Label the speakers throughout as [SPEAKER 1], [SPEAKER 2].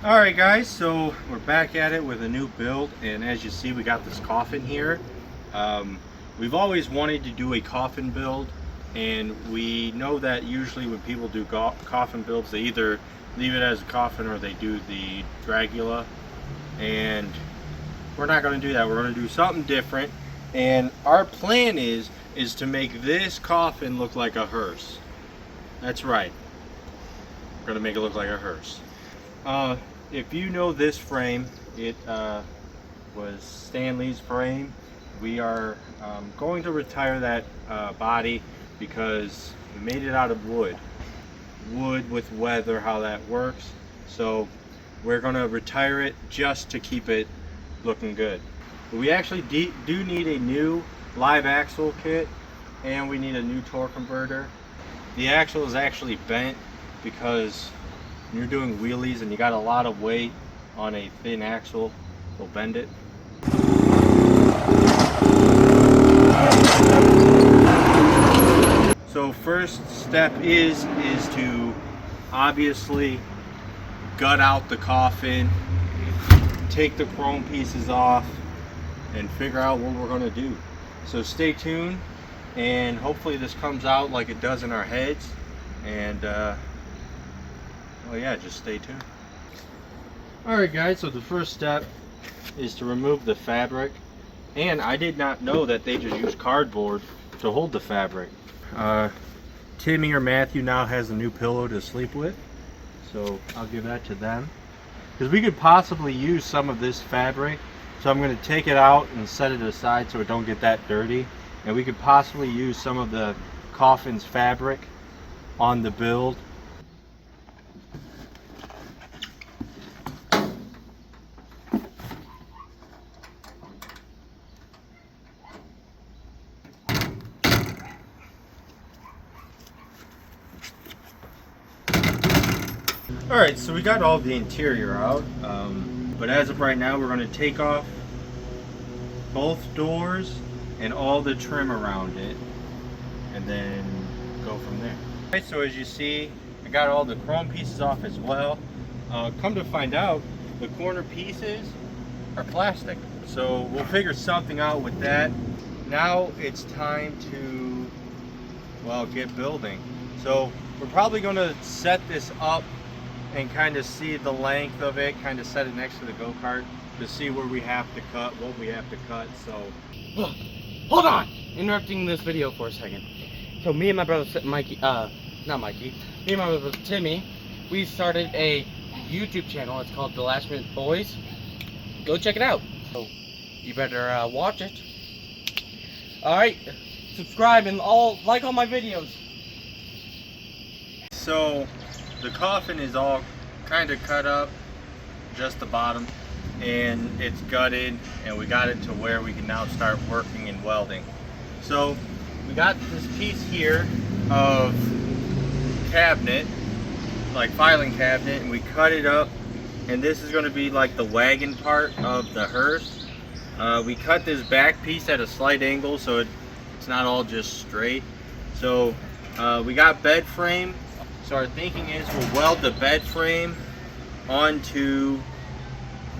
[SPEAKER 1] Alright guys, so we're back at it with a new build, and as you see we got this coffin here. We've always wanted to do a coffin build, and we know that usually when people do coffin builds they either leave it as a coffin or they do the Dragula, and we're not going to do that. We're going to do something different, and our plan is to make this coffin look like a hearse. That's right, we're going to make it look like a hearse. If you know this frame, it was Stanley's frame. We are going to retire that body because we made it out of wood. Wood with weather, how that works. So we're going to retire it just to keep it looking good. But we actually do need a new live axle kit, and we need a new torque converter. The axle is actually bent because when you're doing wheelies and you got a lot of weight on a thin axle, it'll bend it. So first step is to obviously gut out the coffin, take the chrome pieces off, and figure out what we're going to do. So stay tuned, and hopefully this comes out like it does in our heads, and well, yeah, just stay tuned. Alright guys, so the first step is to remove the fabric, and I did not know that they just use cardboard to hold the fabric. Timmy or Matthew now has a new pillow to sleep with, so I'll give that to them, because we could possibly use some of this fabric. So I'm going to take it out and set it aside so it don't get that dirty, and we could possibly use some of the coffin's fabric on the build. Alright, so we got all the interior out, but as of right now we're going to take off both doors and all the trim around it, and then go from there. Alright, so as you see, I got all the chrome pieces off as well. Come to find out, the corner pieces are plastic, so we'll figure something out with that. Now it's time to, well, get building. So we're probably going to set this up and kind of see the length of it, kind of set it next to the go-kart to see where we have to cut, what we have to cut. So
[SPEAKER 2] hold on, interrupting this video for a second. So me and my brother Mikey, not Mikey, me and my brother Timmy, we started a YouTube channel. It's called The Last Minute Boys. Go check it out. So you better watch it. Alright, subscribe and like all my videos.
[SPEAKER 1] So the coffin is all kind of cut up, just the bottom, and it's gutted, and we got it to where we can now start working and welding. So we got this piece here of cabinet, like filing cabinet, and we cut it up, and this is going to be like the wagon part of the hearse. We cut this back piece at a slight angle so it's not all just straight. So we got bed frame. So our thinking is we'll weld the bed frame onto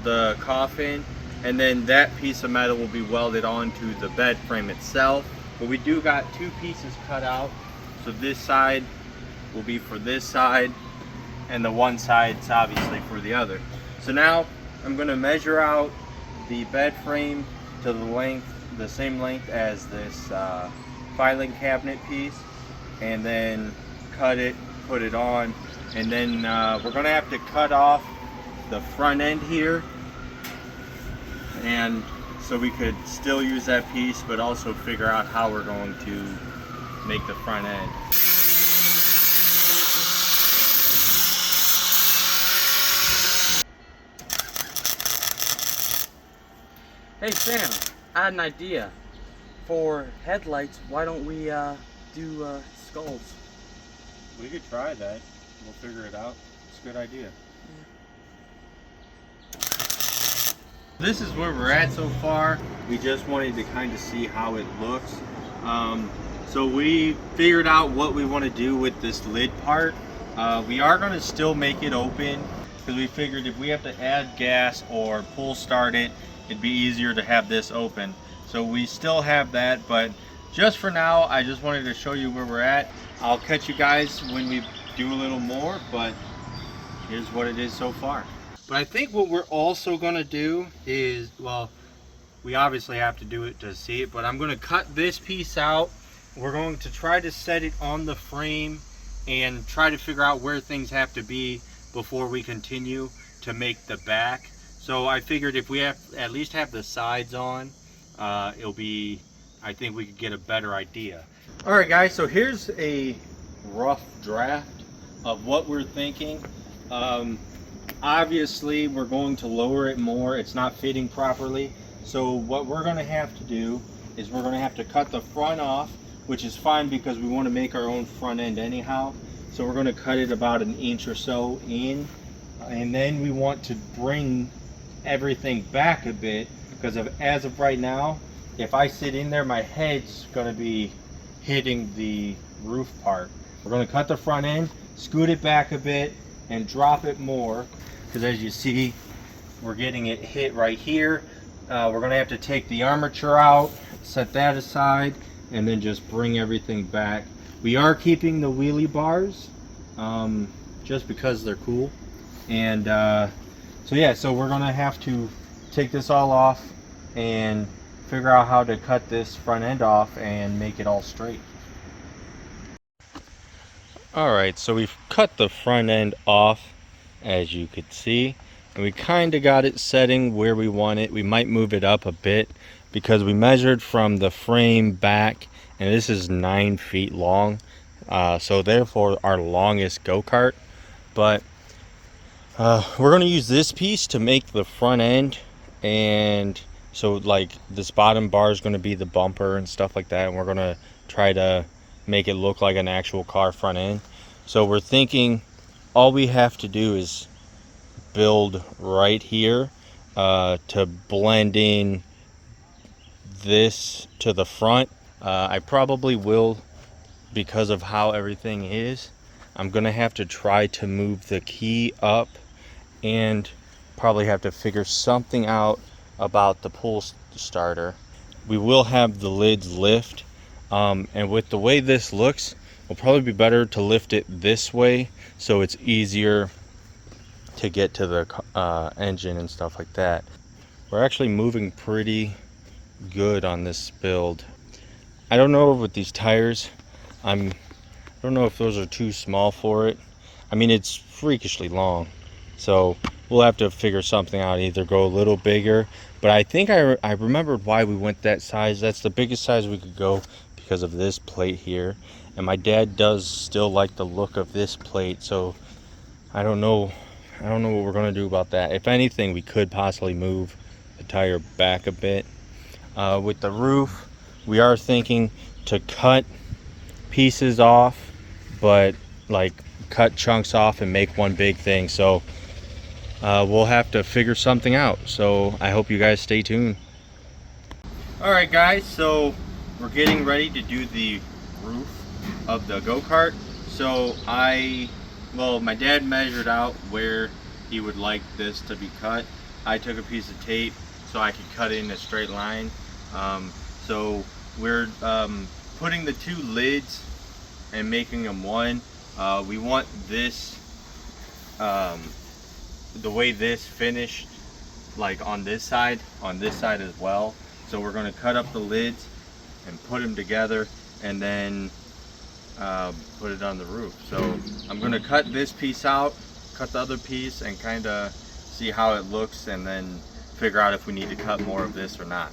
[SPEAKER 1] the coffin, and then that piece of metal will be welded onto the bed frame itself. But we do got two pieces cut out, so this side will be for this side, and the one side's obviously for the other. So now I'm going to measure out the bed frame to the same length as this filing cabinet piece, and then cut it, put it on, and then we're going to have to cut off the front end here, and so we could still use that piece but also figure out how we're going to make the front end.
[SPEAKER 2] Hey Sam, I had an idea. For headlights, why don't we do skulls?
[SPEAKER 1] We could try that. We'll figure it out. It's a good idea. This is where we're at so far. We just wanted to kind of see how it looks. So we figured out what we want to do with this lid part. We are going to still make it open because we figured if we have to add gas or pull start it, it'd be easier to have this open. So we still have that, but just for now, I just wanted to show you where we're at. I'll catch you guys when we do a little more, but here's what it is so far. But I think what we're also gonna do is, well, we obviously have to do it to see it, but I'm gonna cut this piece out. We're going to try to set it on the frame and try to figure out where things have to be before we continue to make the back. So I figured if we have at least have the sides on, it'll be, I think we could get a better idea. All right guys, so here's a rough draft of what we're thinking. Obviously we're going to lower it more. It's not fitting properly. So what we're gonna have to do is we're gonna have to cut the front off, which is fine because we want to make our own front end anyhow. So we're going to cut it about 1 inch or so in, and then we want to bring everything back a bit because as of right now, if I sit in there, my head's going to be hitting the roof part. We're going to cut the front end, scoot it back a bit, and drop it more because as you see, we're getting it hit right here. We're going to have to take the armature out, set that aside, and then just bring everything back. We are keeping the wheelie bars just because they're cool. And so yeah, so we're going to have to take this all off and figure out how to cut this front end off and make it all straight. Alright, so we've cut the front end off, as you could see. And we kind of got it setting where we want it. We might move it up a bit because we measured from the frame back, and this is 9 feet long. So therefore our longest go-kart. But we're going to use this piece to make the front end. And so like this bottom bar is going to be the bumper and stuff like that. And we're going to try to make it look like an actual car front end. So we're thinking all we have to do is build right here to blend in this to the front. I probably will, because of how everything is, I'm gonna have to try to move the key up and probably have to figure something out about the pull starter. We will have the lids lift, and with the way this looks, it'll probably be better to lift it this way so it's easier to get to the engine and stuff like that. We're actually moving pretty good on this build. I don't know with these tires, I don't know if those are too small for it. I mean, it's freakishly long, so we'll have to figure something out, either go a little bigger, but I think I remembered why we went that size. That's the biggest size we could go because of this plate here, and my dad does still like the look of this plate, so I don't know what we're going to do about that. If anything, we could possibly move the tire back a bit. With the roof, we are thinking to cut pieces off, but like cut chunks off and make one big thing. So we'll have to figure something out. So I hope you guys stay tuned. Alright guys, so we're getting ready to do the roof of the go-kart. So my dad measured out where he would like this to be cut. I took a piece of tape so I could cut it in a straight line. So we're putting the 2 lids and making them one. We want this, the way this finished, like on this side as well. So we're going to cut up the lids and put them together and then put it on the roof. So I'm going to cut this piece out, cut the other piece, and kind of see how it looks, and then figure out if we need to cut more of this or not.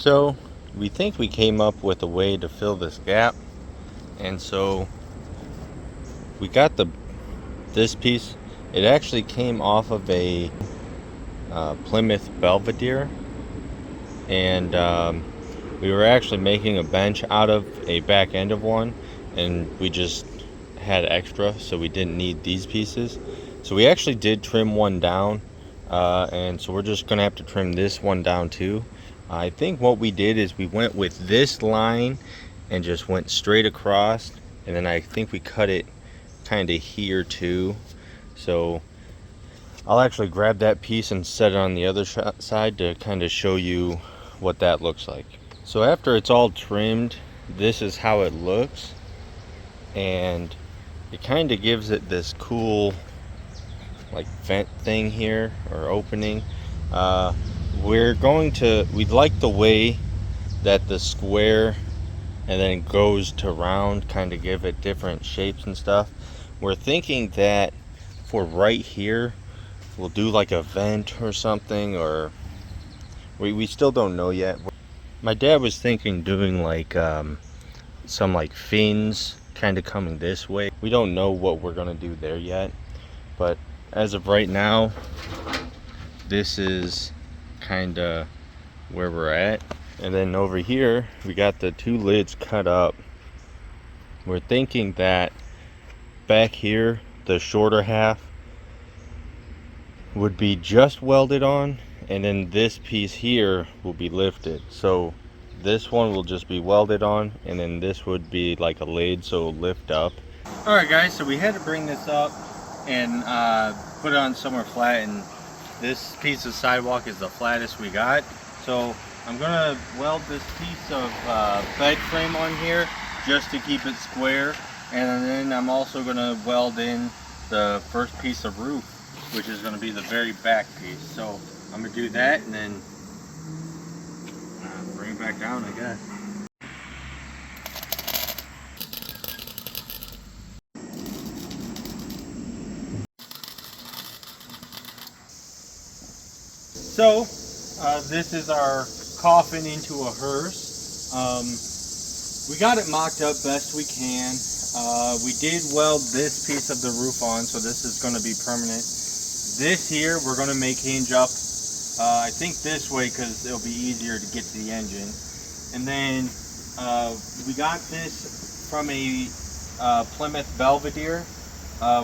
[SPEAKER 1] So we think we came up with a way to fill this gap, and so we got this piece. It actually came off of a Plymouth Belvedere, and we were actually making a bench out of a back end of one, and we just had extra, so we didn't need these pieces. So we actually did trim one down and so we're just gonna have to trim this one down too. I think what we did is we went with this line and just went straight across, and then I think we cut it kind of here too. So I'll actually grab that piece and set it on the other side to kind of show you what that looks like. So after it's all trimmed, this is how it looks, and it kind of gives it this cool like vent thing here, or opening. We'd like the way that the square and then goes to round, kind of give it different shapes and stuff. We're thinking that for right here we'll do like a vent or something, or we still don't know yet. My dad was thinking doing like some like fins kind of coming this way. We don't know what we're gonna do there yet, but as of right now, this is kind of where we're at. And then over here we got the two lids cut up. We're thinking that back here the shorter half would be just welded on, and then this piece here will be lifted. So this one will just be welded on, and then this would be like a lid, so it'll lift up. All right guys, so we had to bring this up and put it on somewhere flat, and this piece of sidewalk is the flattest we got. So I'm gonna weld this piece of bed frame on here just to keep it square, and then I'm also gonna weld in the first piece of roof, which is gonna be the very back piece. So I'm gonna do that and then bring it back down, I guess. So this is our coffin into a hearse. We got it mocked up best we can. We did weld this piece of the roof on, so this is going to be permanent. This here we're going to make hinge up, I think this way, because it'll be easier to get to the engine. And then we got this from a Plymouth Belvedere.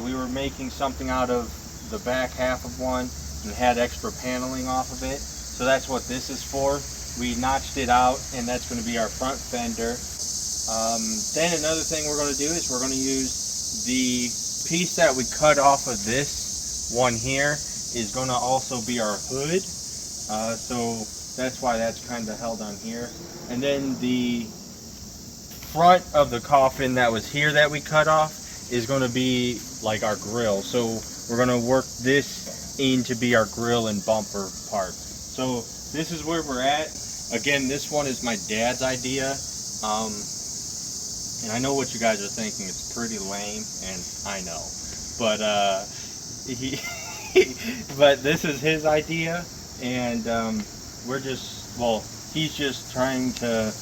[SPEAKER 1] We were making something out of the back half of one and had extra paneling off of it, so that's what this is for. We notched it out, and that's going to be our front fender. Then another thing we're going to do is we're going to use the piece that we cut off of this one here is going to also be our hood, so that's why that's kind of held on here. And then the front of the coffin that was here that we cut off is going to be like our grill, so we're going to work this in to be our grill and bumper part. So this is where we're at. Again, this one is my dad's idea, and I know what you guys are thinking, it's pretty lame, and I know, but but this is his idea, and we're just, well, he's just trying to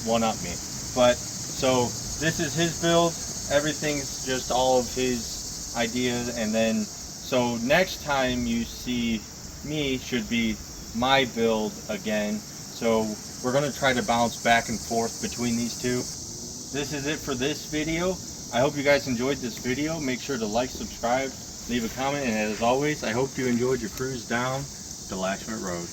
[SPEAKER 1] one-up me. But so this is his build, everything's just all of his ideas, and then so next time you see me should be my build again. So we're going to try to bounce back and forth between these two. This is it for this video. I hope you guys enjoyed this video. Make sure to like, subscribe, leave a comment, and as always, I hope you enjoyed your cruise down Delashment Road.